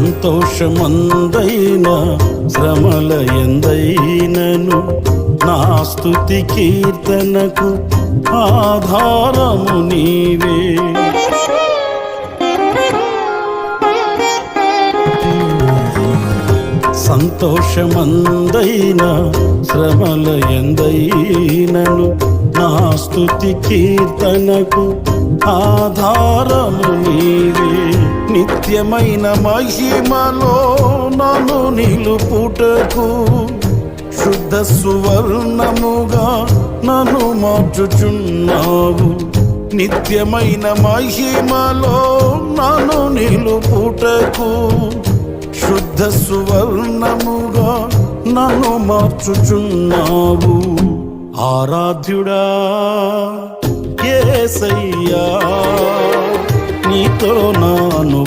సంతోషమందైనా శ్రమల ఎందైనను నా స్తుతి కీర్తనకు ఆధారము నీవే. సంతోషమందైనా శ్రమల ఎందైనను నా స్తుతి కీర్తనకు ఆధారము నీవే. నిత్యమైన మహిమలో నన్ను నిలుపుటకు శుద్ధ సువర్ణముగా నన్ను మార్చుచున్నావు. నిత్యమైన మహిమలో నన్ను నిలుపుటకు శుద్ధ సువర్ణముగా నన్ను మార్చుచున్నావు. ఆరాధ్యుడా యేసయ్యా, నీతో నాను